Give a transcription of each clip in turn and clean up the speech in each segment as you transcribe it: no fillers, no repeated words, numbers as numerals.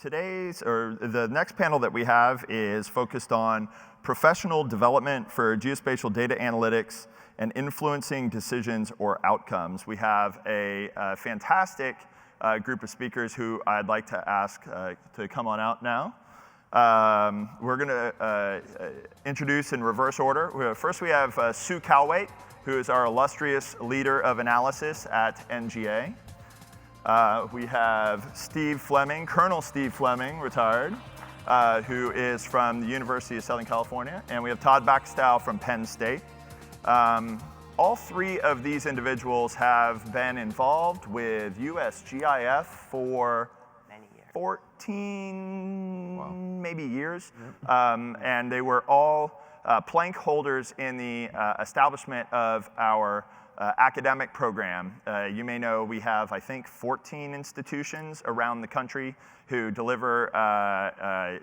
The next panel that we have is focused on professional development for geospatial data analytics and influencing decisions or outcomes. We have a fantastic group of speakers who I'd like to ask to come on out now. We're going to introduce in reverse order. First we have Sue Kalweit, who is our illustrious leader of analysis at NGA. We have Steve Fleming, Colonel Steve Fleming, retired, who is from the University of Southern California. And we have Todd Bacastow from Penn State. All three of these individuals have been involved with USGIF for 14 maybe years. And they were all plank holders in the establishment of our academic program. You may know we have, I think, 14 institutions around the country who deliver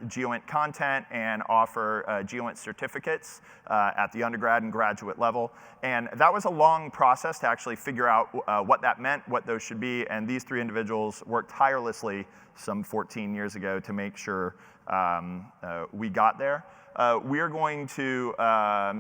GEOINT content and offer GEOINT certificates at the undergrad and graduate level. And that was a long process to actually figure out what that meant, what those should be, and these three individuals worked tirelessly some 14 years ago to make sure we got there. We are going to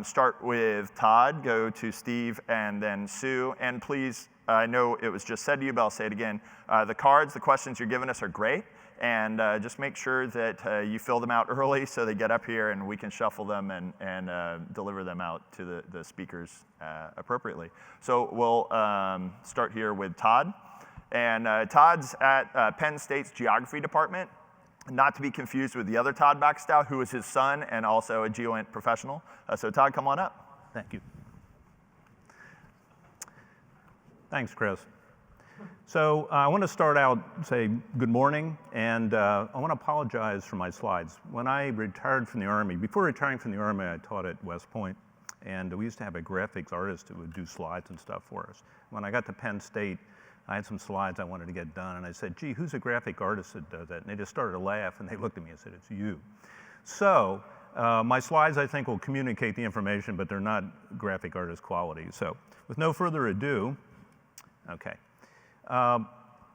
start with Todd, go to Steve, and then Sue. And please, I know it was just said to you, but I'll say it again. The cards, the questions you're giving us are great. And just make sure that you fill them out early so they get up here and we can shuffle them and deliver them out to the speakers appropriately. So we'll start here with Todd. And Todd's at Penn State's Geography Department. Not to be confused with the other Todd Bacastow, who is his son and also a GEOINT professional. So Todd, come on up. Thank you. Thanks, Chris. So I want to start out, say good morning, and I want to apologize for my slides. When I retired from the Army, before retiring from the Army, I taught at West Point, and we used to have a graphics artist who would do slides and stuff for us. When I got to Penn State, I had some slides I wanted to get done, and I said, gee, who's a graphic artist that does that? And they just started to laugh, and they looked at me and said, it's you. So my slides, I think, will communicate the information, but they're not graphic artist quality. So with no further ado, okay. I'm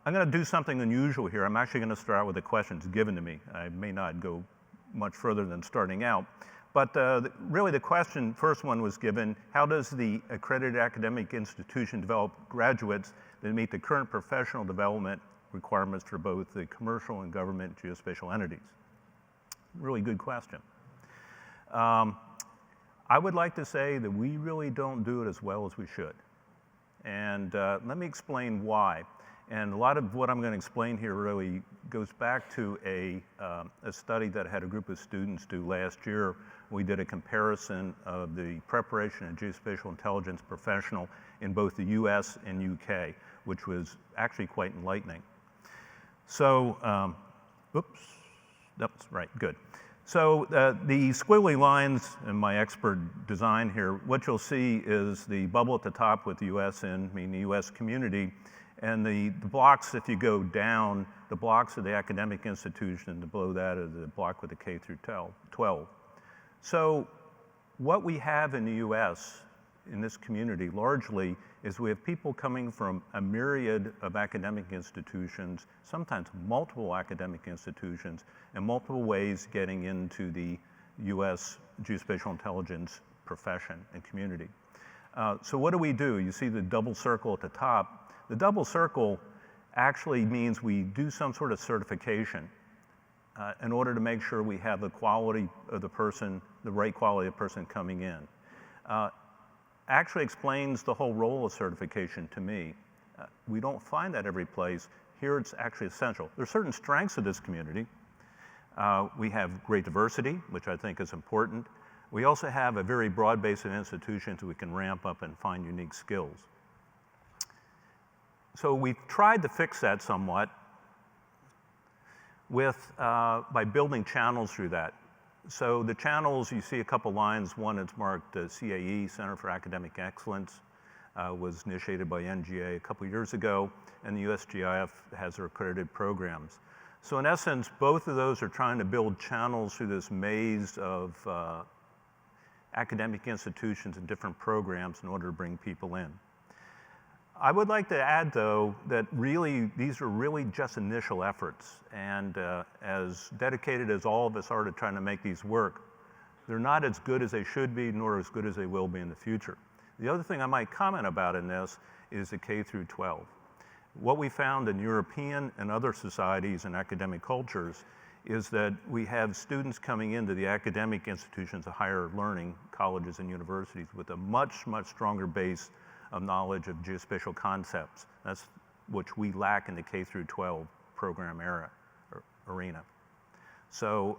going to do something unusual here. I'm actually going to start out with the questions given to me. I may not go much further than starting out. But really the question, first one was given, how does the accredited academic institution develop graduates that meet the current professional development requirements for both the commercial and government geospatial entities? Really good question. I would like to say that we really don't do it as well as we should. And let me explain why. And a lot of what I'm going to explain here really goes back to a study that I had a group of students do last year. We did a comparison of the preparation of geospatial intelligence professional in both the US and UK, which was actually quite enlightening. So, oops, that's right, good. So the squiggly lines in my expert design here, what you'll see is the bubble at the top with the US in, meaning the US community, and the blocks, if you go down, the blocks of the academic institution, and below that is the block with the K through 12. So what we have in the US, in this community largely, is we have people coming from a myriad of academic institutions, sometimes multiple academic institutions, and multiple ways getting into the US geospatial intelligence profession and community. So what do? You see the double circle at the top. The double circle actually means we do some sort of certification in order to make sure we have the quality of the person, the right quality of person coming in. Actually explains the whole role of certification to me. We don't find that every place. Here it's actually essential. There are certain strengths of this community. We have great diversity, which I think is important. We also have a very broad base of institutions we can ramp up and find unique skills. So we've tried to fix that somewhat with, by building channels through that. So the channels, you see a couple lines. One is marked CAE, Center for Academic Excellence, was initiated by NGA a couple years ago, and the USGIF has their accredited programs. So in essence, both of those are trying to build channels through this maze of academic institutions and different programs in order to bring people in. I would like to add, though, that really these are really just initial efforts, and as dedicated as all of us are to trying to make these work, they're not as good as they should be, nor as good as they will be in the future. The other thing I might comment about in this is the K through 12. What we found in European and other societies and academic cultures is that we have students coming into the academic institutions of higher learning, colleges and universities, with a much, much stronger base of knowledge of geospatial concepts. That's which we lack in the K through 12 program arena. So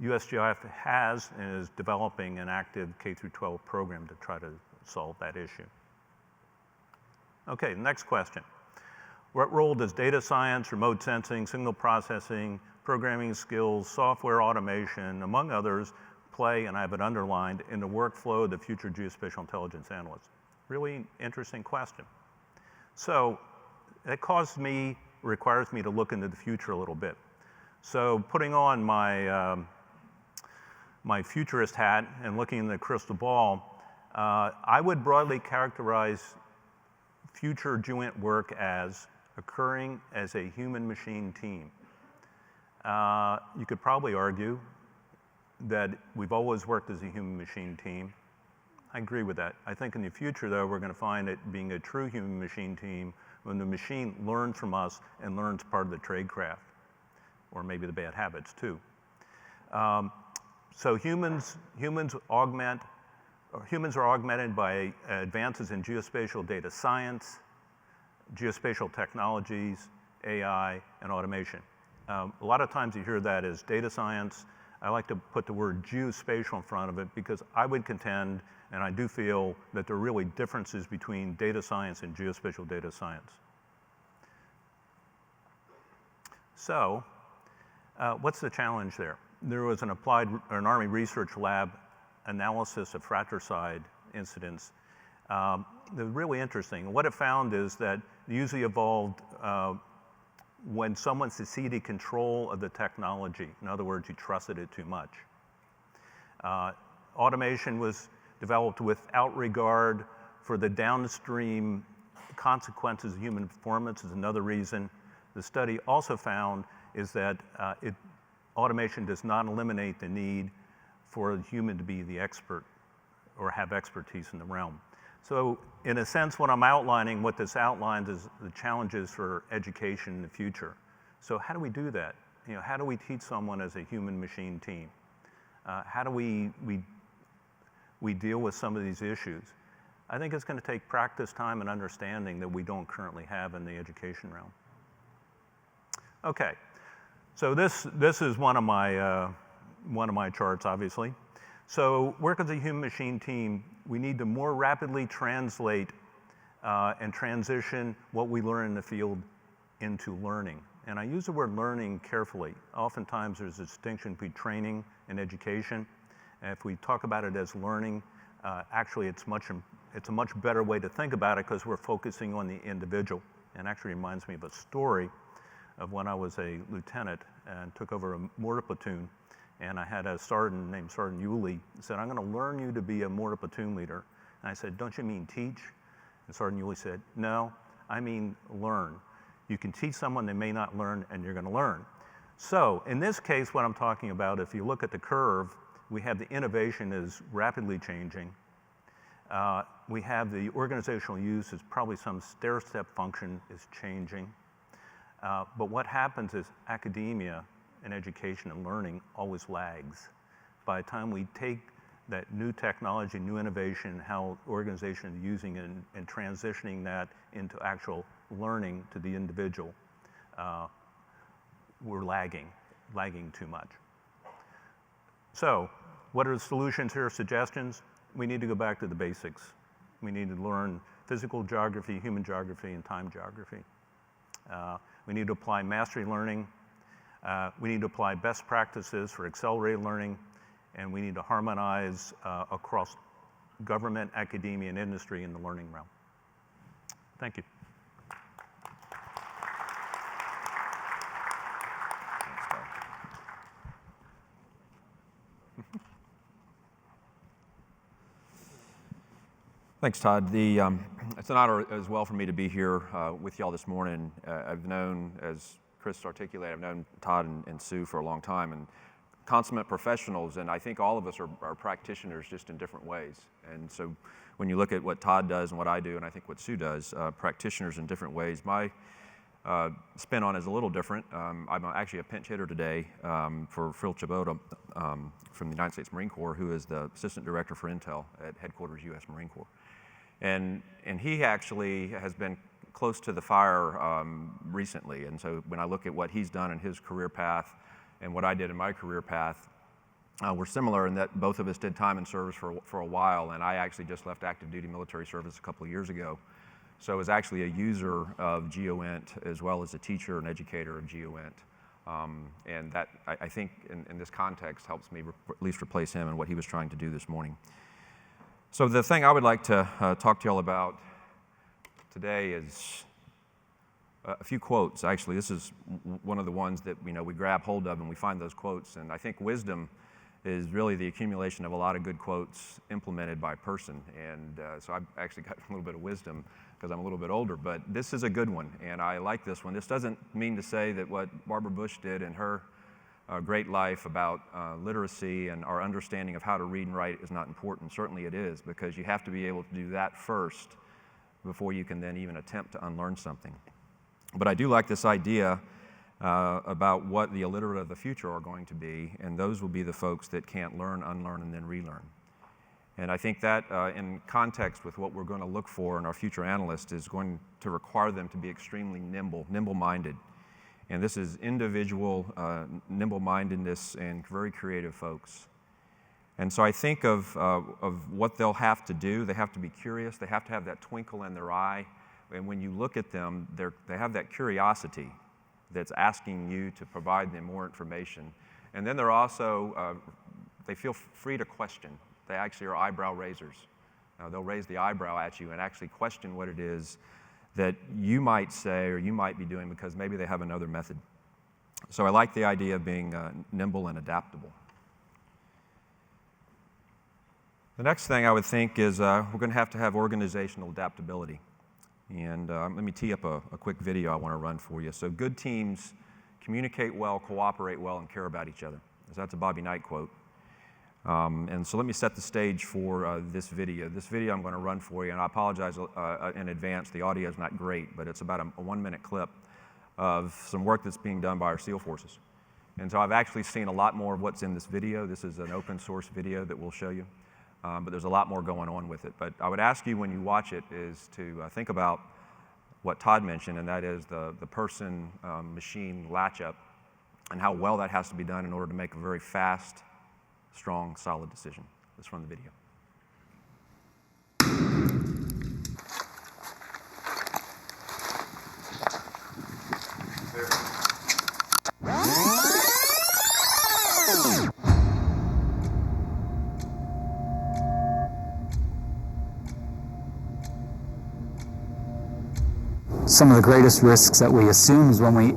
USGIF has and is developing an active K through 12 program to try to solve that issue. Okay, next question. What role does data science, remote sensing, signal processing, programming skills, software automation, among others, play, and I have it underlined, in the workflow of the future geospatial intelligence analyst? Really interesting question. So it requires me to look into the future a little bit. So putting on my, my futurist hat and looking in the crystal ball, I would broadly characterize future GEOINT work as occurring as a human-machine team. You could probably argue that we've always worked as a human-machine team. I agree with that. I think in the future, though, we're going to find it being a true human-machine team when the machine learns from us and learns part of the tradecraft, or maybe the bad habits, too. So humans are augmented by advances in geospatial data science, geospatial technologies, AI, and automation. A lot of times you hear that as data science. I like to put the word geospatial in front of it because I would contend, and I do feel, that there are really differences between data science and geospatial data science. So, what's the challenge there? There was an Army Research Lab analysis of fratricide incidents. That was really interesting. What it found is that it usually evolved when someone seceded control of the technology. In other words, you trusted it too much. Automation was developed without regard for the downstream consequences of human performance is another reason. The study also found is that automation does not eliminate the need for a human to be the expert or have expertise in the realm. So in a sense, what I'm outlining, what this outlines is the challenges for education in the future. So how do we do that? You know, how do we teach someone as a human-machine team? How do we deal with some of these issues? I think it's going to take practice, time, and understanding that we don't currently have in the education realm. Okay, so this is one of my charts, obviously. So work as a human-machine team, we need to more rapidly translate and transition what we learn in the field into learning. And I use the word learning carefully. Oftentimes there's a distinction between training and education. And if we talk about it as learning, actually it's a much better way to think about it because we're focusing on the individual. And actually reminds me of a story of when I was a lieutenant and took over a mortar platoon. And I had a sergeant named Sergeant Yulee said, I'm going to learn you to be a mortar platoon leader. And I said, don't you mean teach? And Sergeant Yulee said, no, I mean learn. You can teach someone they may not learn, and you're going to learn. So in this case, what I'm talking about, if you look at the curve, we have the innovation is rapidly changing. We have the organizational use is probably some stair-step function is changing. But what happens is academia and education and learning always lags. By the time we take that new technology, new innovation, how organizations are using it and transitioning that into actual learning to the individual, we're lagging too much. So what are the solutions here, suggestions? We need to go back to the basics. We need to learn physical geography, human geography, and time geography. We need to apply mastery learning. We need to apply best practices for accelerated learning, and we need to harmonize across government, academia, and industry in the learning realm. Thank you. Thanks, Todd. The It's an honor as well for me to be here with y'all this morning. I've known, as Chris articulated, I've known Todd and Sue for a long time, and consummate professionals, and I think all of us are practitioners just in different ways. And so when you look at what Todd does and what I do, and I think what Sue does, practitioners in different ways. My spin on it is a little different. I'm actually a pinch hitter today for Phil Chibota from the United States Marine Corps, who is the Assistant Director for Intel at Headquarters U.S. Marine Corps. And he actually has been close to the fire recently. And so when I look at what he's done in his career path and what I did in my career path, we're similar in that both of us did time in service for a while, and I actually just left active duty military service a couple of years ago. So I was actually a user of GEOINT as well as a teacher and educator of GEOINT. And that, I think, in this context helps me at least replace him and what he was trying to do this morning. So the thing I would like to talk to you all about today is a few quotes. Actually, this is one of the ones that we grab hold of and we find those quotes. And I think wisdom is really the accumulation of a lot of good quotes implemented by a person. And so I've actually got a little bit of wisdom because I'm a little bit older, but this is a good one, and I like this one. This doesn't mean to say that what Barbara Bush did in her great life about literacy and our understanding of how to read and write is not important. Certainly it is, because you have to be able to do that first before you can then even attempt to unlearn something. But I do like this idea about what the illiterate of the future are going to be, and those will be the folks that can't learn, unlearn, and then relearn. And I think that in context with what we're going to look for in our future analysts is going to require them to be extremely nimble-minded. And this is individual nimble-mindedness and very creative folks. And so I think of what they'll have to do. They have to be curious. They have to have that twinkle in their eye. And when you look at them, they have that curiosity that's asking you to provide them more information. And then they're also, they feel free to question. They actually are eyebrow raisers. They'll raise the eyebrow at you and actually question what it is that you might say or you might be doing because maybe they have another method. So I like the idea of being nimble and adaptable. The next thing I would think is we're going to have organizational adaptability. And let me tee up a quick video I want to run for you. So good teams communicate well, cooperate well, and care about each other. That's a Bobby Knight quote. And so let me set the stage for this video. This video I'm going to run for you, and I apologize in advance. The audio is not great, but it's about a 1-minute clip of some work that's being done by our SEAL forces. And so I've actually seen a lot more of what's in this video. This is an open source video that we'll show you, but there's a lot more going on with it. But I would ask you when you watch it is to think about what Todd mentioned, and that is the person-machine latch-up and how well that has to be done in order to make a very fast, strong, solid decision. Let's run the video. Some of the greatest risks that we assume is when we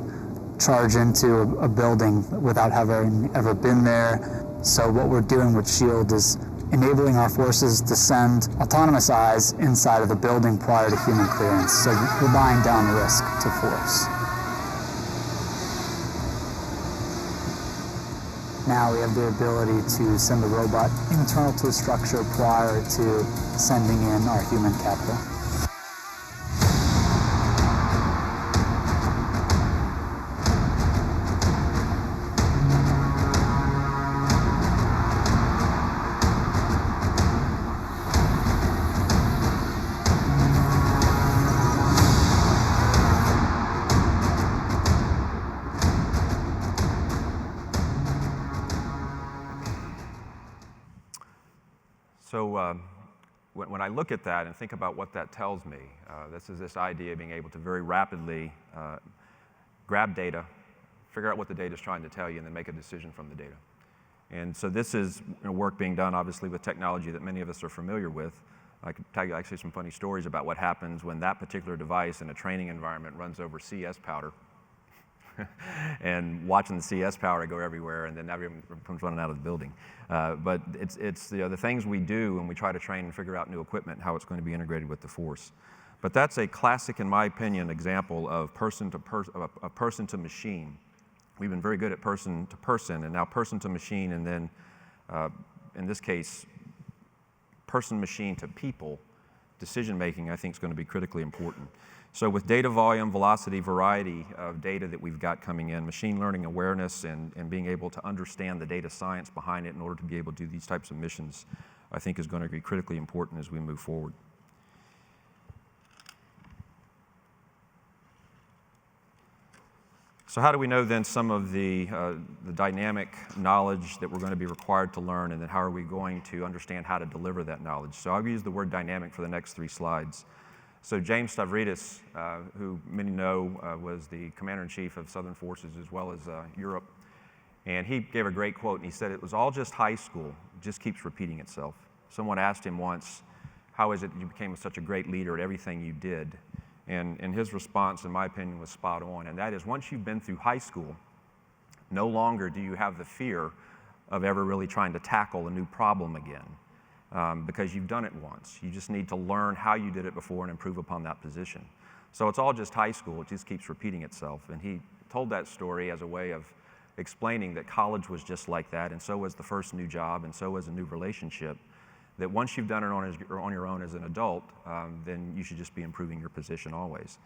charge into a building without having ever been there. So what we're doing with SHIELD is enabling our forces to send autonomous eyes inside of the building prior to human clearance. So we're buying down risk to force. Now we have the ability to send the robot internal to a structure prior to sending in our human capital. So when I look at that and think about what that tells me, this is this idea of being able to very rapidly grab data, figure out what the data is trying to tell you, and then make a decision from the data. And so this is work being done, obviously, with technology that many of us are familiar with. I could tell you actually some funny stories about what happens when that particular device in a training environment runs over CS powder. And watching the CS powder go everywhere, and then everyone comes running out of the building. But it's the things we do when we try to train and figure out new equipment, how it's going to be integrated with the force. But that's a classic, in my opinion, example of person to machine. We've been very good at person to person, and now person to machine, and then in this case, person machine to people decision making, I think, is going to be critically important. So with data volume, velocity, variety of data that we've got coming in, machine learning awareness and being able to understand the data science behind it in order to be able to do these types of missions, I think is going to be critically important as we move forward. So how do we know then some of the dynamic knowledge that we're going to be required to learn, and then how are we going to understand how to deliver that knowledge? So I'll use the word dynamic for the next 3 slides. So James Stavridis, who many know was the Commander-in-Chief of Southern Forces as well as Europe, and he gave a great quote, and he said, "It was all just high school, it just keeps repeating itself." Someone asked him once, "How is it that you became such a great leader at everything you did?" And his response, in my opinion, was spot on, and that is, once you've been through high school, no longer do you have the fear of ever really trying to tackle a new problem again, because you've done it once. You just need to learn how you did it before and improve upon that position. So it's all just high school, it just keeps repeating itself. And he told that story as a way of explaining that college was just like that, and so was the first new job, and so was a new relationship. That once you've done it on your own as an adult, then you should just be improving your position always.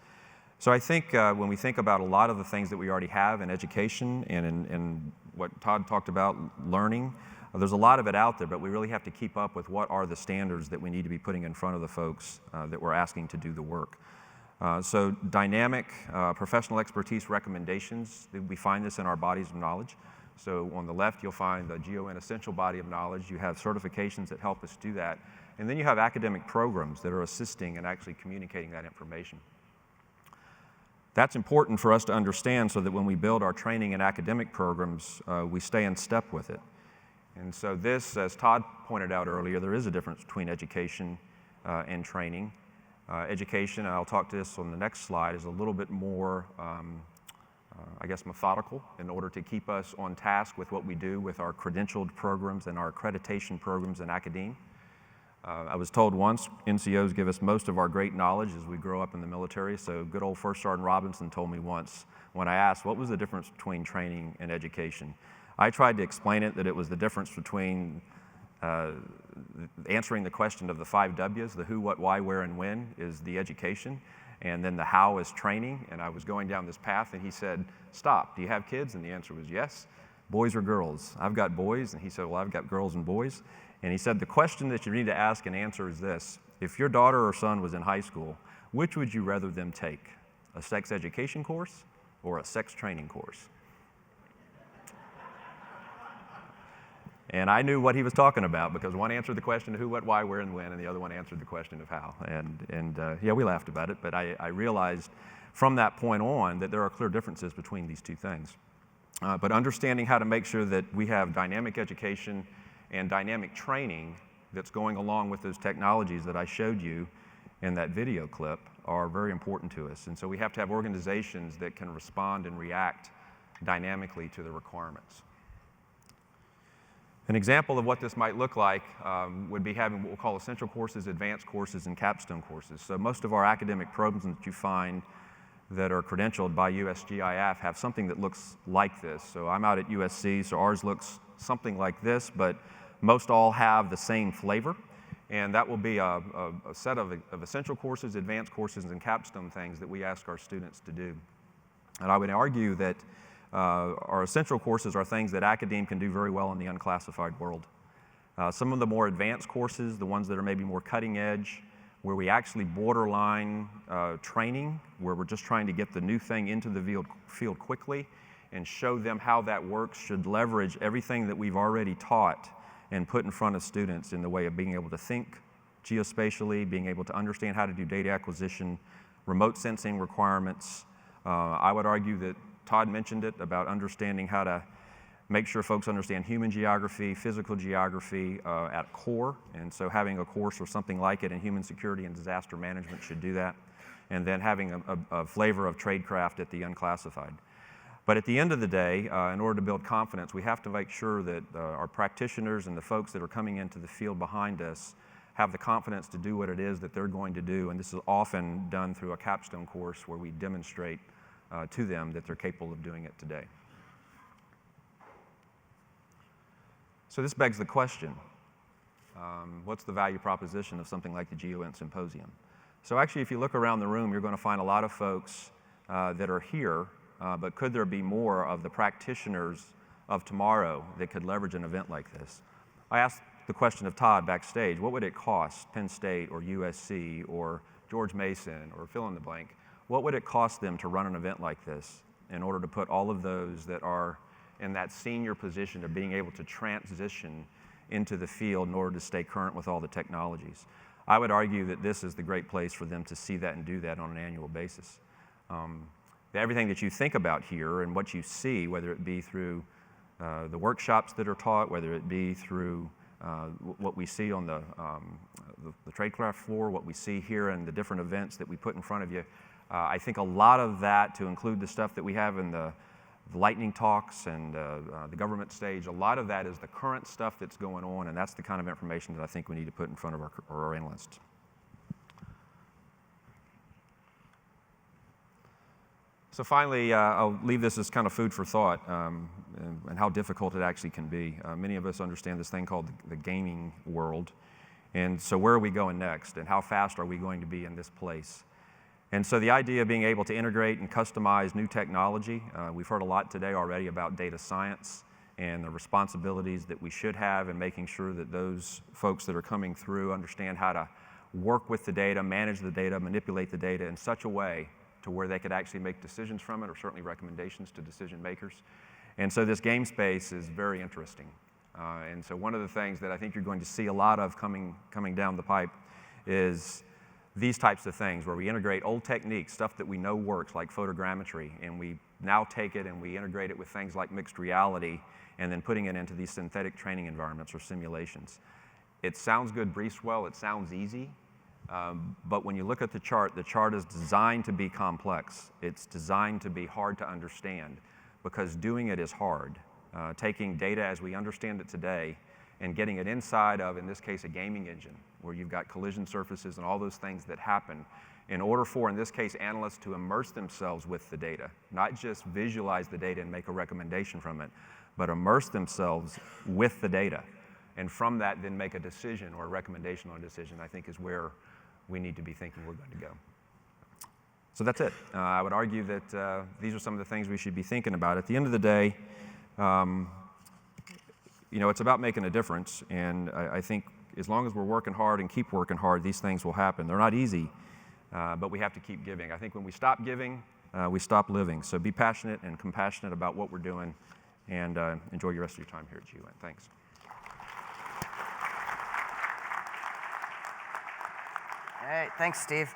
So I think when we think about a lot of the things that we already have in education and in what Todd talked about, learning, there's a lot of it out there, but we really have to keep up with what are the standards that we need to be putting in front of the folks that we're asking to do the work. So dynamic professional expertise recommendations, we find this in our bodies of knowledge. So on the left, you'll find the GEOINT essential body of knowledge. You have certifications that help us do that. And then you have academic programs that are assisting and actually communicating that information. That's important for us to understand so that when we build our training and academic programs, we stay in step with it. And so this, as Todd pointed out earlier, there is a difference between education and training. Education, and I'll talk to this on the next slide, is a little bit more I guess, methodical in order to keep us on task with what we do with our credentialed programs and our accreditation programs in academia. I was told once, NCOs give us most of our great knowledge as we grow up in the military. So good old First Sergeant Robinson told me once when I asked, what was the difference between training and education? I tried to explain it that it was the difference between answering the question of the 5 W's, the who, what, why, where, and when is the education. And then the how is training, and I was going down this path, and he said, "Stop, do you have kids?" And the answer was yes. Boys or girls? I've got boys, and he said, well, I've got girls and boys. And he said, the question that you need to ask and answer is this: if your daughter or son was in high school, which would you rather them take? A sex education course or a sex training course? And I knew what he was talking about because one answered the question of who, what, why, where, and when, and the other one answered the question of how. And yeah, we laughed about it, but I realized from that point on that there are clear differences between these two things. But understanding how to make sure that we have dynamic education and dynamic training that's going along with those technologies that I showed you in that video clip are very important to us. And so we have to have organizations that can respond and react dynamically to the requirements. An example of what this might look like would be having what we'll call essential courses, advanced courses, and capstone courses. So most of our academic programs that you find that are credentialed by USGIF have something that looks like this. So I'm out at USC, so ours looks something like this, but most all have the same flavor. And that will be a set of essential courses, advanced courses, and capstone things that we ask our students to do. And I would argue that our essential courses are things that academe can do very well in the unclassified world. Some of the more advanced courses, the ones that are maybe more cutting edge, where we actually borderline training, where we're just trying to get the new thing into the field quickly and show them how that works, should leverage everything that we've already taught and put in front of students in the way of being able to think geospatially, being able to understand how to do data acquisition, remote sensing requirements. I would argue that Todd mentioned it about understanding how to make sure folks understand human geography, physical geography at core. And so having a course or something like it in human security and disaster management should do that. And then having a flavor of tradecraft at the unclassified. But at the end of the day, in order to build confidence, we have to make sure that our practitioners and the folks that are coming into the field behind us have the confidence to do what it is that they're going to do. And this is often done through a capstone course where we demonstrate to them that they're capable of doing it today. So this begs the question, what's the value proposition of something like the GEOINT Symposium? So actually, if you look around the room, you're going to find a lot of folks that are here, but could there be more of the practitioners of tomorrow that could leverage an event like this? I asked the question of Todd backstage, what would it cost Penn State or USC or George Mason or fill in the blank? What would it cost them to run an event like this in order to put all of those that are in that senior position of being able to transition into the field in order to stay current with all the technologies? I would argue that this is the great place for them to see that and do that on an annual basis. Everything that you think about here and what you see, whether it be through the workshops that are taught, whether it be through what we see on the tradecraft floor, what we see here and the different events that we put in front of you, I think a lot of that, to include the stuff that we have in the lightning talks and the government stage, a lot of that is the current stuff that's going on, and that's the kind of information that I think we need to put in front of our analysts. So finally, I'll leave this as kind of food for thought and how difficult it actually can be. Many of us understand this thing called the gaming world. And so where are we going next, and how fast are we going to be in this place? And so the idea of being able to integrate and customize new technology, we've heard a lot today already about data science and the responsibilities that we should have in making sure that those folks that are coming through understand how to work with the data, manage the data, manipulate the data in such a way to where they could actually make decisions from it, or certainly recommendations to decision makers. And so this game space is very interesting. And so one of the things that I think you're going to see a lot of coming down the pipe is these types of things where we integrate old techniques, stuff that we know works, like photogrammetry, and we now take it and we integrate it with things like mixed reality and then putting it into these synthetic training environments or simulations. It sounds good, briefs well, it sounds easy, but when you look at the chart is designed to be complex. It's designed to be hard to understand because doing it is hard. Taking data as we understand it today and getting it inside of, in this case, a gaming engine, where you've got collision surfaces and all those things that happen, in order for, in this case, analysts to immerse themselves with the data, not just visualize the data and make a recommendation from it, but immerse themselves with the data. And from that, then make a decision or a recommendation on a decision, I think is where we need to be thinking we're going to go. So that's it. I would argue that these are some of the things we should be thinking about. At the end of the day, it's about making a difference, and I think as long as we're working hard and keep working hard, these things will happen. They're not easy, but we have to keep giving. I think when we stop giving, we stop living. So be passionate and compassionate about what we're doing, and enjoy the rest of your time here at GEOINT. Thanks. All right, thanks, Steve.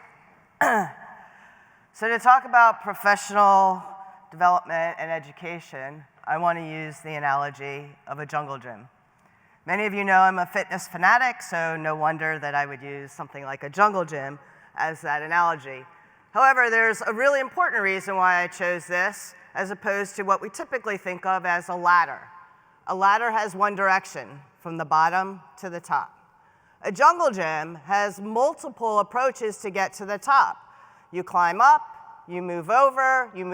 So to talk about professional development and education, I want to use the analogy of a jungle gym. Many of you know I'm a fitness fanatic, so no wonder that I would use something like a jungle gym as that analogy. However, there's a really important reason why I chose this as opposed to what we typically think of as a ladder. A ladder has one direction, from the bottom to the top. A jungle gym has multiple approaches to get to the top. You climb up, you move over, you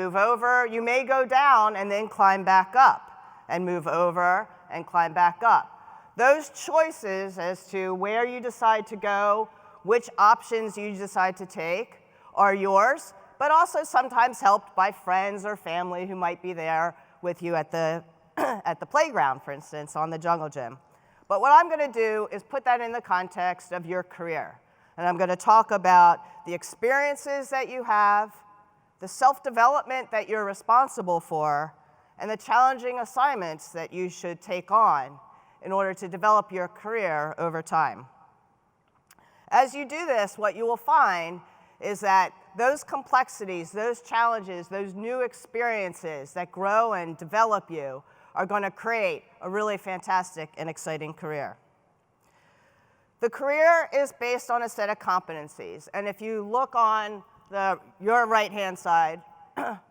may go down and then climb back up, and move over and climb back up. Those choices as to where you decide to go, which options you decide to take, are yours, but also sometimes helped by friends or family who might be there with you at the, at the playground, for instance, on the jungle gym. But what I'm going to do is put that in the context of your career. And I'm going to talk about the experiences that you have, the self-development that you're responsible for, and the challenging assignments that you should take on in order to develop your career over time. As you do this, what you will find is that those complexities, those challenges, those new experiences that grow and develop you are going to create a really fantastic and exciting career. The career is based on a set of competencies, and if you look on your right-hand side,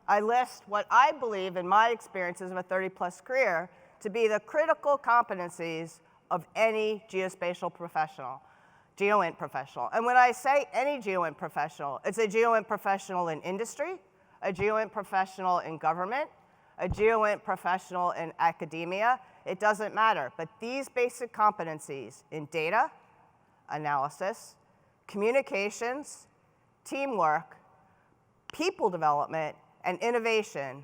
I list what I believe in my experiences of a 30-plus career to be the critical competencies of any geospatial professional. GEOINT professional. And when I say any GEOINT professional, it's a GEOINT professional in industry, a GEOINT professional in government, a GEOINT professional in academia. It doesn't matter. But these basic competencies in data, analysis, communications, teamwork, people development, and innovation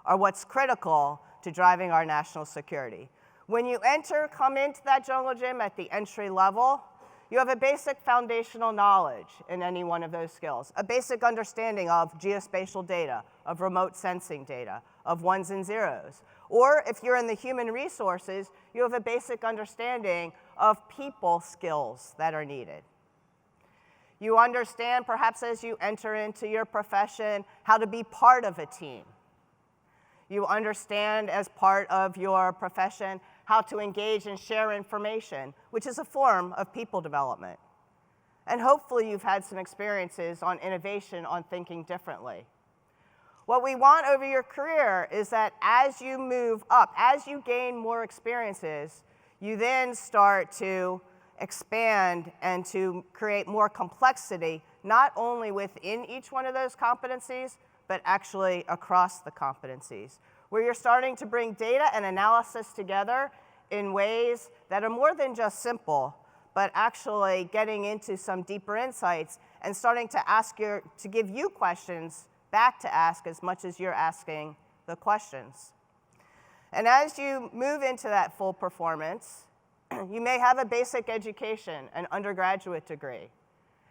are what's critical to driving our national security. When you come into that jungle gym at the entry level, you have a basic foundational knowledge in any one of those skills, a basic understanding of geospatial data, of remote sensing data, of ones and zeros. Or if you're in the human resources, you have a basic understanding of people skills that are needed. You understand, perhaps as you enter into your profession, how to be part of a team. You understand, as part of your profession, how to engage and share information, which is a form of people development. And hopefully you've had some experiences on innovation, on thinking differently. What we want over your career is that as you move up, as you gain more experiences, you then start to expand and to create more complexity, not only within each one of those competencies, but actually across the competencies, where you're starting to bring data and analysis together in ways that are more than just simple, but actually getting into some deeper insights and starting to give you questions back to ask as much as you're asking the questions. And as you move into that full performance, you may have a basic education, an undergraduate degree.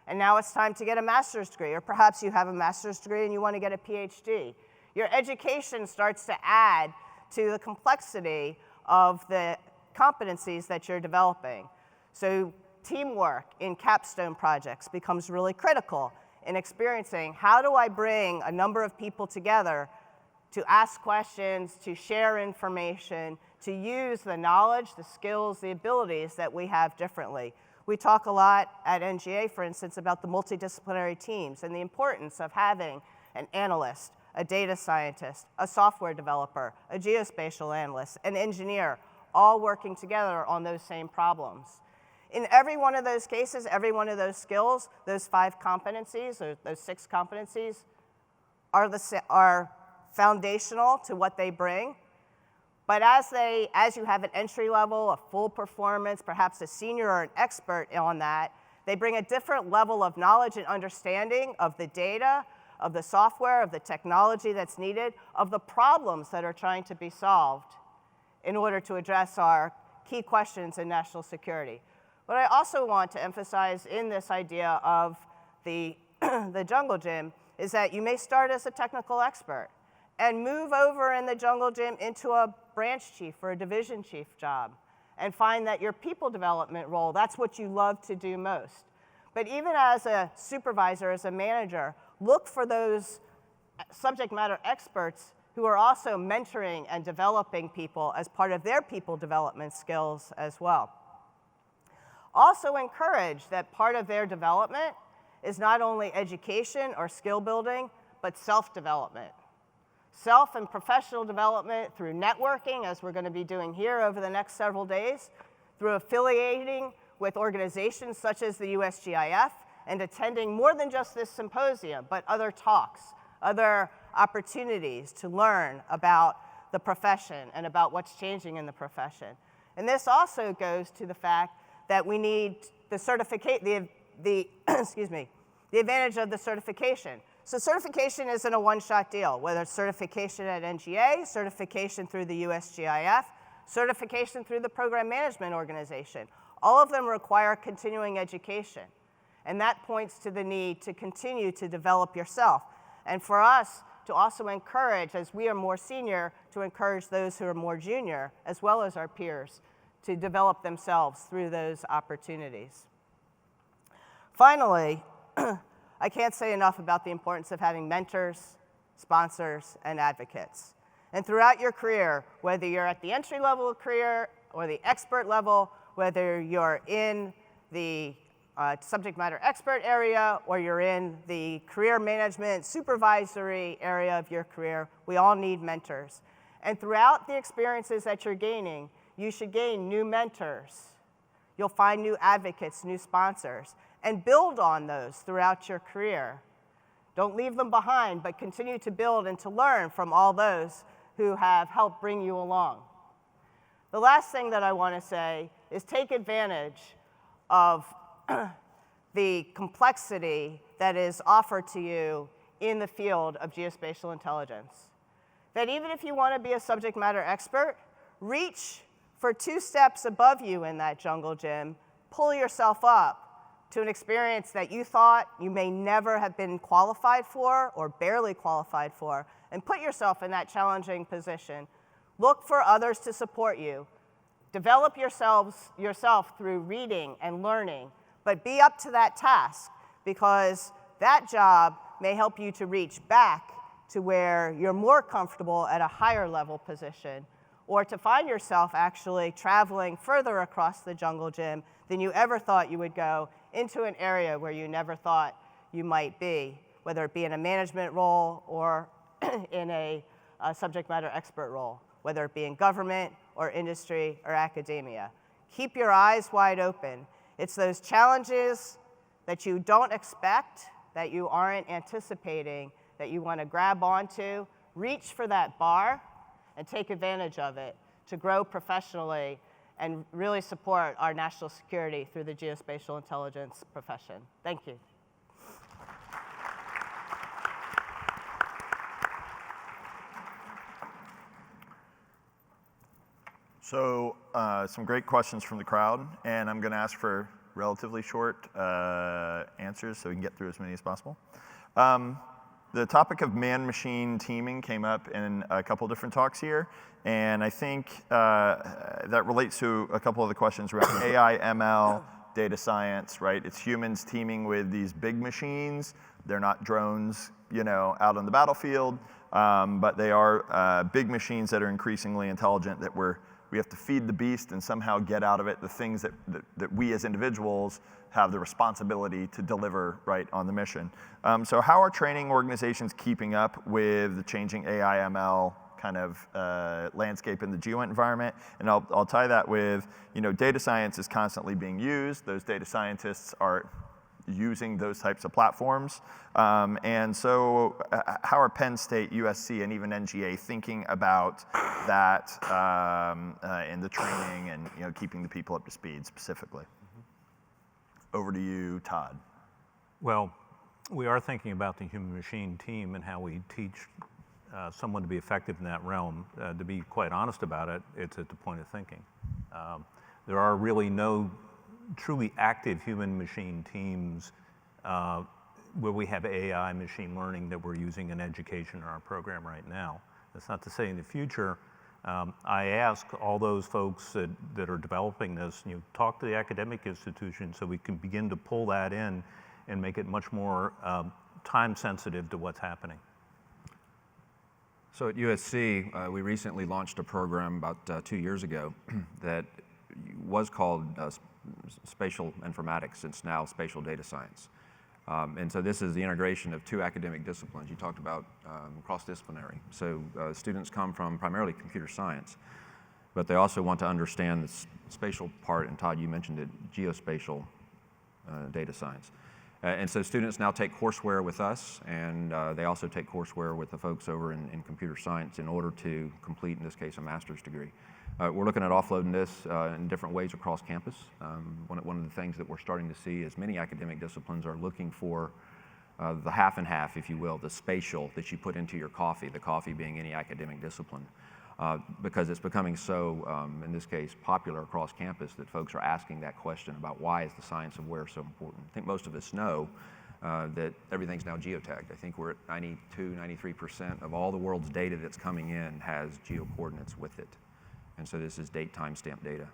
And now it's time to get a master's degree, or perhaps you have a master's degree and you want to get a PhD. Your education starts to add to the complexity of the competencies that you're developing. So teamwork in capstone projects becomes really critical in experiencing how do I bring a number of people together to ask questions, to share information, to use the knowledge, the skills, the abilities that we have differently. We talk a lot at NGA, for instance, about the multidisciplinary teams and the importance of having an analyst, a data scientist, a software developer, a geospatial analyst, an engineer, all working together on those same problems. In every one of those cases, every one of those skills, those 5 competencies, or those 6 competencies, are foundational to what they bring. But as you have an entry level, a full performance, perhaps a senior or an expert on that, they bring a different level of knowledge and understanding of the data, of the software, of the technology that's needed, of the problems that are trying to be solved in order to address our key questions in national security. What I also want to emphasize in this idea of the jungle gym is that you may start as a technical expert and move over in the jungle gym into a branch chief or a division chief job and find that your people development role, that's what you love to do most. But even as a supervisor, as a manager, look for those subject matter experts who are also mentoring and developing people as part of their people development skills as well. Also encourage that part of their development is not only education or skill building, but self-development. Self and professional development through networking, as we're going to be doing here over the next several days, through affiliating with organizations such as the USGIF, and attending more than just this symposium, but other talks, other opportunities to learn about the profession and about what's changing in the profession. And this also goes to the fact that we need the advantage of the certification. So certification isn't a one-shot deal, whether it's certification at NGA, certification through the USGIF, certification through the program management organization. All of them require continuing education. And that points to the need to continue to develop yourself. And for us to also encourage, as we are more senior, to encourage those who are more junior, as well as our peers, to develop themselves through those opportunities. Finally, I can't say enough about the importance of having mentors, sponsors, and advocates. And throughout your career, whether you're at the entry level of career or the expert level, whether you're in the subject matter expert area or you're in the career management supervisory area of your career, we all need mentors. And throughout the experiences that you're gaining, you should gain new mentors. You'll find new advocates, new sponsors, and build on those throughout your career. Don't leave them behind, but continue to build and to learn from all those who have helped bring you along. The last thing that I want to say is take advantage of the complexity that is offered to you in the field of geospatial intelligence. That even if you want to be a subject matter expert, reach for 2 steps above you in that jungle gym, pull yourself up to an experience that you thought you may never have been qualified for or barely qualified for, and put yourself in that challenging position. Look for others to support you. Develop yourself through reading and learning, but be up to that task, because that job may help you to reach back to where you're more comfortable at a higher level position, or to find yourself actually traveling further across the jungle gym than you ever thought you would go, into an area where you never thought you might be, whether it be in a management role or in a subject matter expert role, whether it be in government or industry or academia. Keep your eyes wide open. It's those challenges that you don't expect, that you aren't anticipating, that you want to grab onto, reach for that bar, and take advantage of it to grow professionally and really support our national security through the geospatial intelligence profession. Thank you. So some great questions from the crowd, and I'm going to ask for relatively short answers so we can get through as many as possible. The topic of man-machine teaming came up in a couple different talks here, and I think that relates to a couple of the questions around AI, ML, data science, right? It's humans teaming with these big machines. They're not drones, out on the battlefield, but they are big machines that are increasingly intelligent, that we have to feed the beast and somehow get out of it the things that we as individuals have the responsibility to deliver right on the mission. So how are training organizations keeping up with the changing AI, ML kind of landscape in the GEOINT environment? And I'll tie that with, data science is constantly being used. Those data scientists are using those types of platforms. And so how are Penn State, USC, and even NGA thinking about that in the training and keeping the people up to speed specifically? Over to you, Todd. Well, we are thinking about the human-machine team and how we teach someone to be effective in that realm. To be quite honest about it, it's at the point of thinking. There are really no truly active human-machine teams where we have AI machine learning that we're using in education in our program right now. That's not to say in the future. I ask all those folks that are developing this, talk to the academic institutions so we can begin to pull that in and make it much more time sensitive to what's happening. So at USC, we recently launched a program about 2 years ago that was called Spatial Informatics. It's now Spatial Data Science. And so this is the integration of 2 academic disciplines. You talked about cross-disciplinary. So students come from primarily computer science, but they also want to understand the spatial part, and Todd, you mentioned it, geospatial data science. And so students now take courseware with us, and they also take courseware with the folks over in computer science in order to complete, in this case, a master's degree. We're looking at offloading this in different ways across campus. One of the things that we're starting to see is many academic disciplines are looking for the half and half, if you will, the spatial that you put into your coffee, the coffee being any academic discipline, because it's becoming so, in this case, popular across campus that folks are asking that question about why is the science of where so important. I think most of us know that everything's now geotagged. I think we're at 92, 93% of all the world's data that's coming in has geocoordinates with it. And so this is date timestamp data.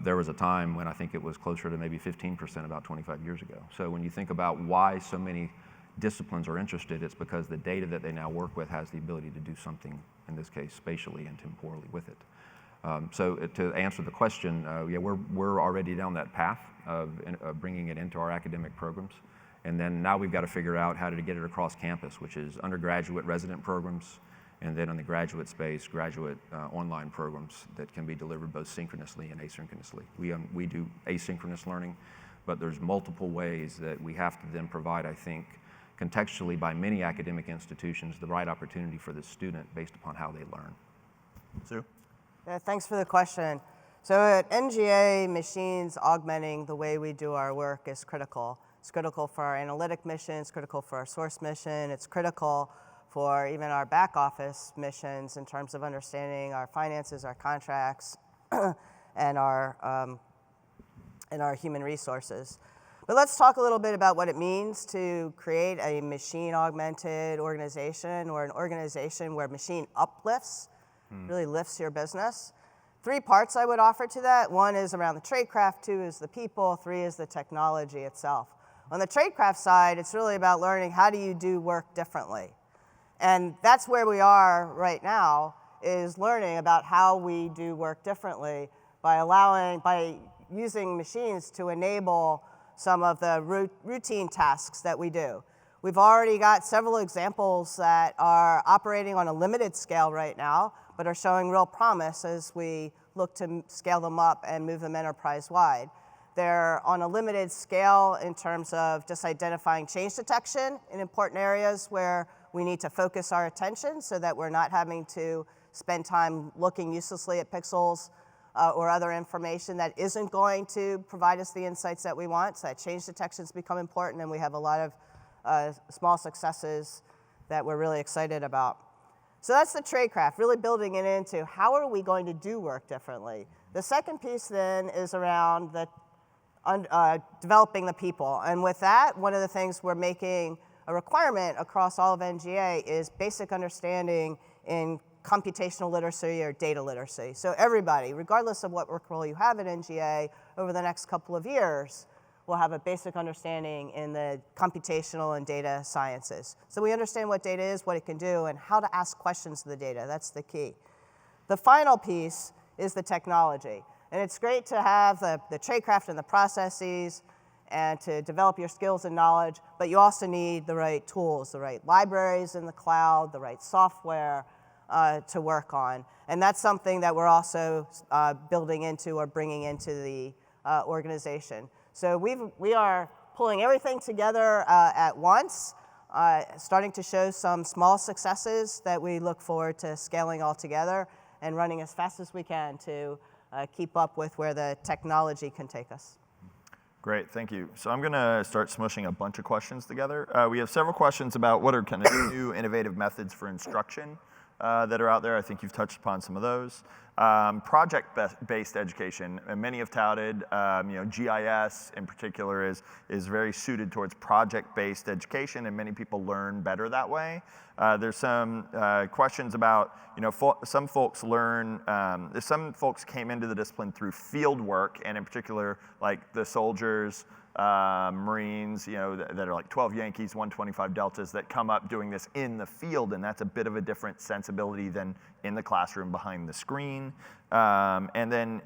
There was a time when I think it was closer to maybe 15% about 25 years ago. So when you think about why so many disciplines are interested, it's because the data that they now work with has the ability to do something, in this case, spatially and temporally with it. So to answer the question, yeah, we're already down that path of bringing it into our academic programs. And then now we've got to figure out how to get it across campus, which is undergraduate resident programs, And then in the graduate space, graduate online programs that can be delivered both synchronously and asynchronously. We do asynchronous learning, but there's multiple ways that we have to then provide, I think, contextually by many academic institutions, the right opportunity for the student based upon how they learn. Sue? Yeah, thanks for the question. So at NGA, machines augmenting the way we do our work is critical. It's critical for our analytic mission, it's critical for our source mission, it's critical for even our back office missions in terms of understanding our finances, our contracts, and our human resources. But let's talk a little bit about what it means to create a machine-augmented organization, or an organization where machine uplifts, really lifts your business. 3 parts I would offer to that. 1 is around the tradecraft, 2 is the people, 3 is the technology itself. On the tradecraft side, it's really about learning how do you do work differently. And that's where we are right now, is learning about how we do work differently by using machines to enable some of the routine tasks that we do. We've already got several examples that are operating on a limited scale right now, but are showing real promise as we look to scale them up and move them enterprise-wide. They're on a limited scale in terms of just identifying change detection in important areas where we need to focus our attention so that we're not having to spend time looking uselessly at pixels or other information that isn't going to provide us the insights that we want. So that change detection's become important, and we have a lot of small successes that we're really excited about. So that's the tradecraft, really building it into how are we going to do work differently. The second piece then is around developing the people. And with that, one of the things we're making a requirement across all of NGA is basic understanding in computational literacy or data literacy. So everybody, regardless of what work role you have at NGA, over the next couple of years, will have a basic understanding in the computational and data sciences. So we understand what data is, what it can do, and how to ask questions of the data. That's the key. The final piece is the technology. And it's great to have the tradecraft and the processes and to develop your skills and knowledge, but you also need the right tools, the right libraries in the cloud, the right software to work on. And that's something that we're also building into or bringing into the organization. So we are pulling everything together at once, starting to show some small successes that we look forward to scaling all together and running as fast as we can to keep up with where the technology can take us. Great, thank you. So I'm going to start smushing a bunch of questions together. We have several questions about what are kind of new innovative methods for instruction that are out there. I think you've touched upon some of those. Project-based education, and many have touted, GIS in particular is very suited towards project-based education, and many people learn better that way. There's some questions about, some folks came into the discipline through field work, and in particular, like the soldiers, Marines, that are like 12 Yankees, 125 Deltas that come up doing this in the field, and that's a bit of a different sensibility than in the classroom behind the screen. And then,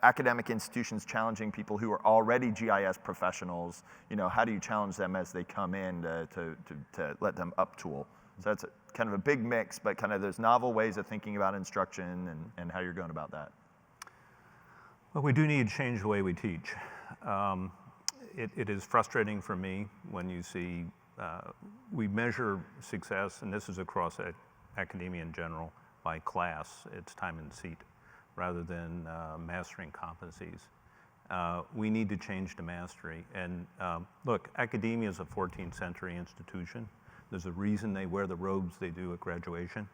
academic institutions challenging people who are already GIS professionals, how do you challenge them as they come in to let them up-tool? So that's kind of a big mix, but kind of there's novel ways of thinking about instruction and how you're going about that. Well, we do need to change the way we teach. It is frustrating for me when you see we measure success, and this is across academia in general, by class. It's time and seat rather than mastering competencies. We need to change to mastery. And look, academia is a 14th century institution. There's a reason they wear the robes they do at graduation.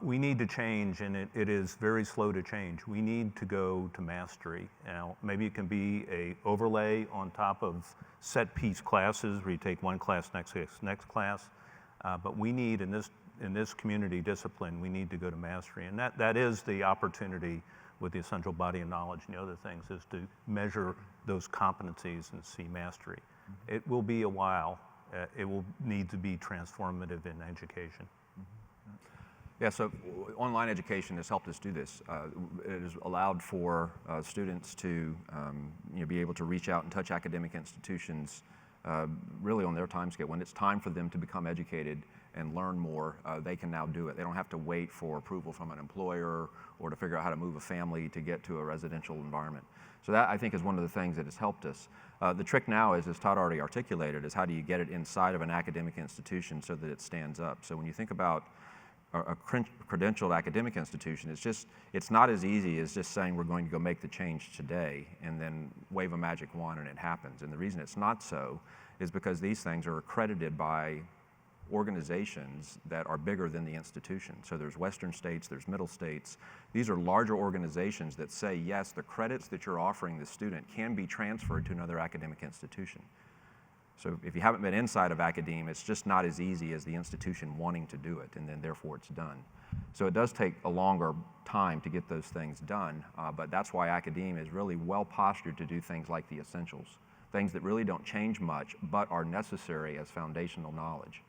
We need to change, and it is very slow to change. We need to go to mastery. Now, maybe it can be a overlay on top of set piece classes where you take one class, next class. But we need, in this community discipline, we need to go to mastery. And that is the opportunity with the essential body of knowledge and the other things, is to measure those competencies and see mastery. It will be a while. It will need to be transformative in education. Yeah, so online education has helped us do this. It has allowed for students to be able to reach out and touch academic institutions really on their time scale, when it's time for them to become educated, and learn more, they can now do it. They don't have to wait for approval from an employer or to figure out how to move a family to get to a residential environment. So that, I think, is one of the things that has helped us. The trick now is, as Todd already articulated, is how do you get it inside of an academic institution so that it stands up. So when you think about a credentialed academic institution, it's not as easy as just saying we're going to go make the change today and then wave a magic wand and it happens. And the reason it's not so is because these things are accredited by organizations that are bigger than the institution. So there's Western states, there's Middle states. These are larger organizations that say, yes, the credits that you're offering the student can be transferred to another academic institution. So if you haven't been inside of academia, it's just not as easy as the institution wanting to do it, and then therefore it's done. So it does take a longer time to get those things done, but that's why academia is really well postured to do things like the essentials, things that really don't change much, but are necessary as foundational knowledge.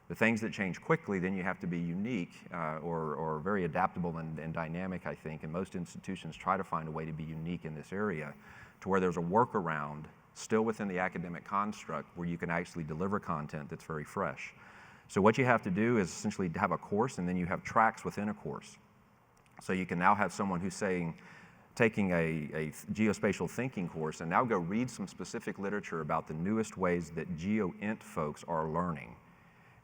The things that change quickly, then you have to be unique or very adaptable and dynamic, I think, and most institutions try to find a way to be unique in this area to where there's a workaround still within the academic construct where you can actually deliver content that's very fresh. So what you have to do is essentially have a course, and then you have tracks within a course. So you can now have someone who's taking a geospatial thinking course and now go read some specific literature about the newest ways that GEOINT folks are learning.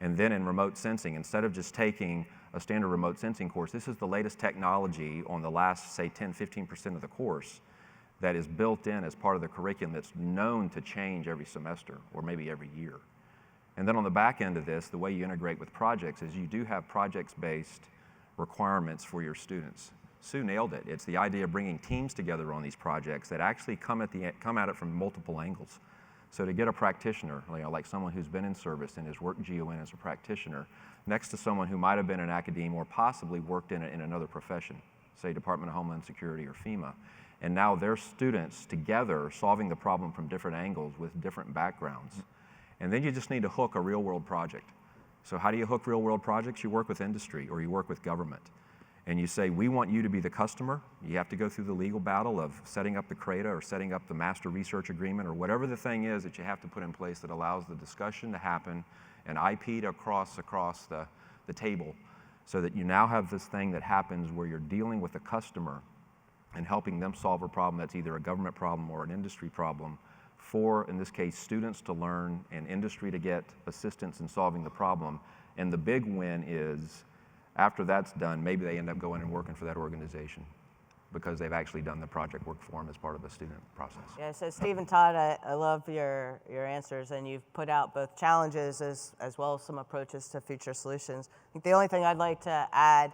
And then in remote sensing, instead of just taking a standard remote sensing course, this is the latest technology on the last, say, 10-15% of the course that is built in as part of the curriculum that's known to change every semester or maybe every year. And then on the back end of this, the way you integrate with projects is you do have projects-based requirements for your students. Sue nailed it. It's the idea of bringing teams together on these projects that actually come at it from multiple angles. So to get a practitioner, like someone who's been in service and has worked GEOINT as a practitioner, next to someone who might have been in academia or possibly worked in another profession, say Department of Homeland Security or FEMA, and now they're students together solving the problem from different angles with different backgrounds. And then you just need to hook a real-world project. So how do you hook real-world projects? You work with industry or you work with government. And you say, we want you to be the customer. You have to go through the legal battle of setting up the CRADA or setting up the master research agreement or whatever the thing is that you have to put in place that allows the discussion to happen and IP to cross the table so that you now have this thing that happens where you're dealing with a customer and helping them solve a problem that's either a government problem or an industry problem for, in this case, students to learn and industry to get assistance in solving the problem. And the big win is, after that's done, maybe they end up going and working for that organization because they've actually done the project work for them as part of a student process. Yeah, so Steve and Todd, I love your answers, and you've put out both challenges as well as some approaches to future solutions. I think the only thing I'd like to add,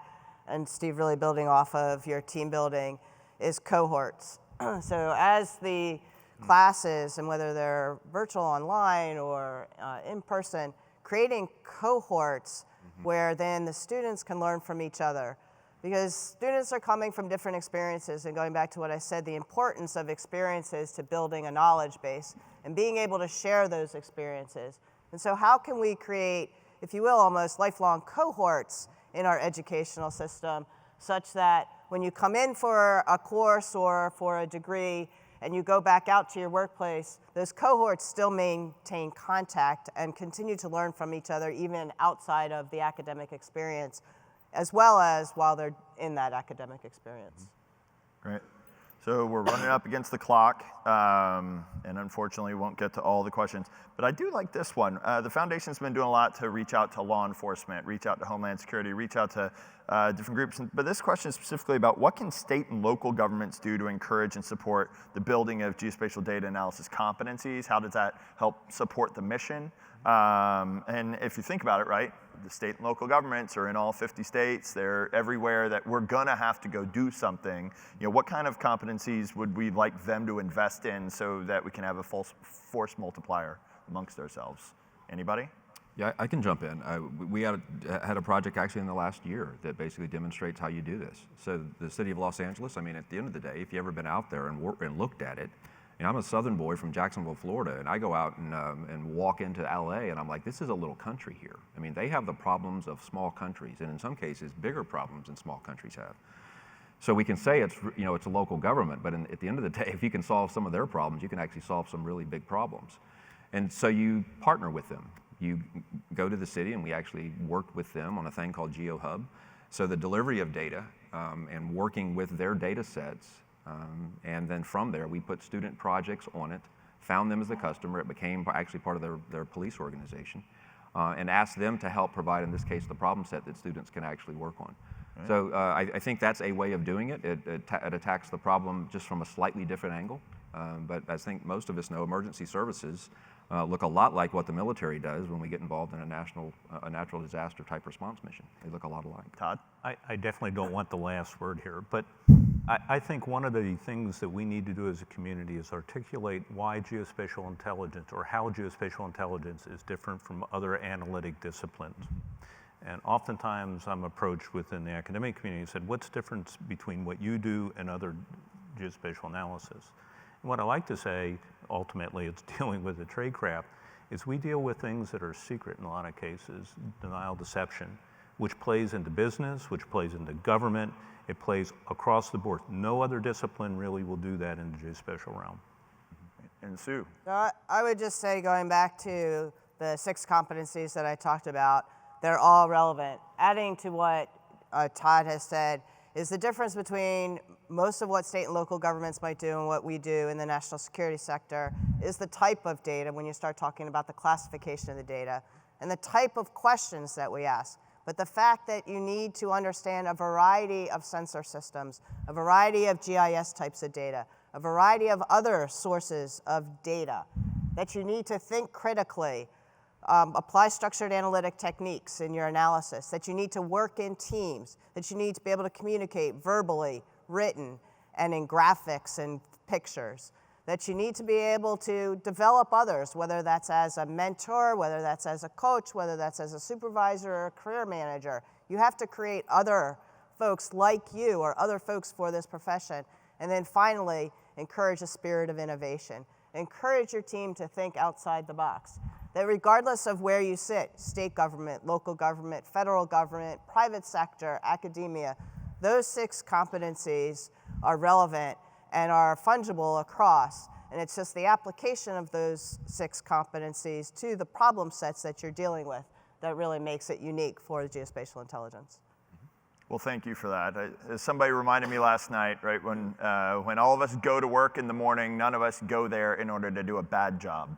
and Steve really building off of your team building, is cohorts. So as the classes, and whether they're virtual online or in person, creating cohorts where then the students can learn from each other. Because students are coming from different experiences, and going back to what I said, the importance of experiences to building a knowledge base and being able to share those experiences. And so how can we create, if you will, almost lifelong cohorts in our educational system such that when you come in for a course or for a degree and you go back out to your workplace, those cohorts still maintain contact and continue to learn from each other even outside of the academic experience, as well as while they're in that academic experience. Great. So we're running up against the clock, and unfortunately won't get to all the questions. But I do like this one. The foundation's been doing a lot to reach out to law enforcement, reach out to Homeland Security, reach out to different groups. But this question is specifically about what can state and local governments do to encourage and support the building of geospatial data analysis competencies? How does that help support the mission? And if you think about it, right, the state and local governments are in all 50 states. They're everywhere that we're gonna have to go do something. You know, what kind of competencies would we like them to invest in so that we can have a force multiplier amongst ourselves? Anybody? Yeah, I can jump in. We had a project actually in the last year that basically demonstrates how you do this. So the city of Los Angeles, I mean, at the end of the day, if you've ever been out there and looked at it, you know, I'm a southern boy from Jacksonville, Florida, and I go out and walk into LA, and I'm like, this is a little country here. I mean, they have the problems of small countries, and in some cases, bigger problems than small countries have. So we can say it's a local government, but at the end of the day, if you can solve some of their problems, you can actually solve some really big problems. And so you partner with them. You go to the city, and we actually worked with them on a thing called GeoHub. So the delivery of data and working with their data sets, and then from there we put student projects on it, found them as a customer. It became actually part of their police organization, and asked them to help provide, in this case, the problem set that students can actually work on. Right. So I think that's a way of doing it. It attacks the problem just from a slightly different angle. But I think most of us know emergency services look a lot like what the military does when we get involved in a natural disaster type response mission. They look a lot alike. Todd? I definitely don't want the last word here, but I think one of the things that we need to do as a community is articulate why geospatial intelligence, or how geospatial intelligence is different from other analytic disciplines. And oftentimes I'm approached within the academic community and said, what's the difference between what you do and other geospatial analysis? And what I like to say, ultimately, it's dealing with the tradecraft, is we deal with things that are secret in a lot of cases, denial, deception, which plays into business, which plays into government, it plays across the board. No other discipline really will do that in the geospatial realm. And Sue? I would just say, going back to the 6 competencies that I talked about, they're all relevant. Adding to what Todd has said is the difference between most of what state and local governments might do and what we do in the national security sector is the type of data, when you start talking about the classification of the data, and the type of questions that we ask. But the fact that you need to understand a variety of sensor systems, a variety of GIS types of data, a variety of other sources of data, that you need to think critically, apply structured analytic techniques in your analysis, that you need to work in teams, that you need to be able to communicate verbally, written, and in graphics and pictures, that you need to be able to develop others, whether that's as a mentor, whether that's as a coach, whether that's as a supervisor or a career manager. You have to create other folks like you or other folks for this profession. And then finally, encourage a spirit of innovation. Encourage your team to think outside the box. That regardless of where you sit, state government, local government, federal government, private sector, academia, those 6 competencies are relevant and are fungible across. And it's just the application of those 6 competencies to the problem sets that you're dealing with that really makes it unique for geospatial intelligence. Well, thank you for that. Somebody reminded me last night, right, when all of us go to work in the morning, none of us go there in order to do a bad job.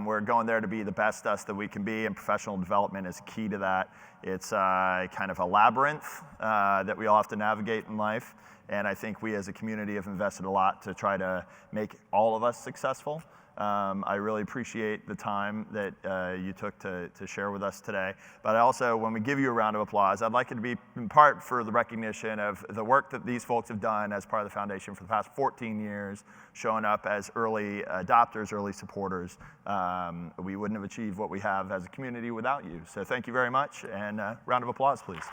We're going there to be the best us that we can be, and professional development is key to that. It's kind of a labyrinth that we all have to navigate in life, and I think we as a community have invested a lot to try to make all of us successful. I really appreciate the time that you took to share with us today. But also, when we give you a round of applause, I'd like it to be in part for the recognition of the work that these folks have done as part of the foundation for the past 14 years, showing up as early adopters, early supporters. We wouldn't have achieved what we have as a community without you. So thank you very much, and round of applause, please.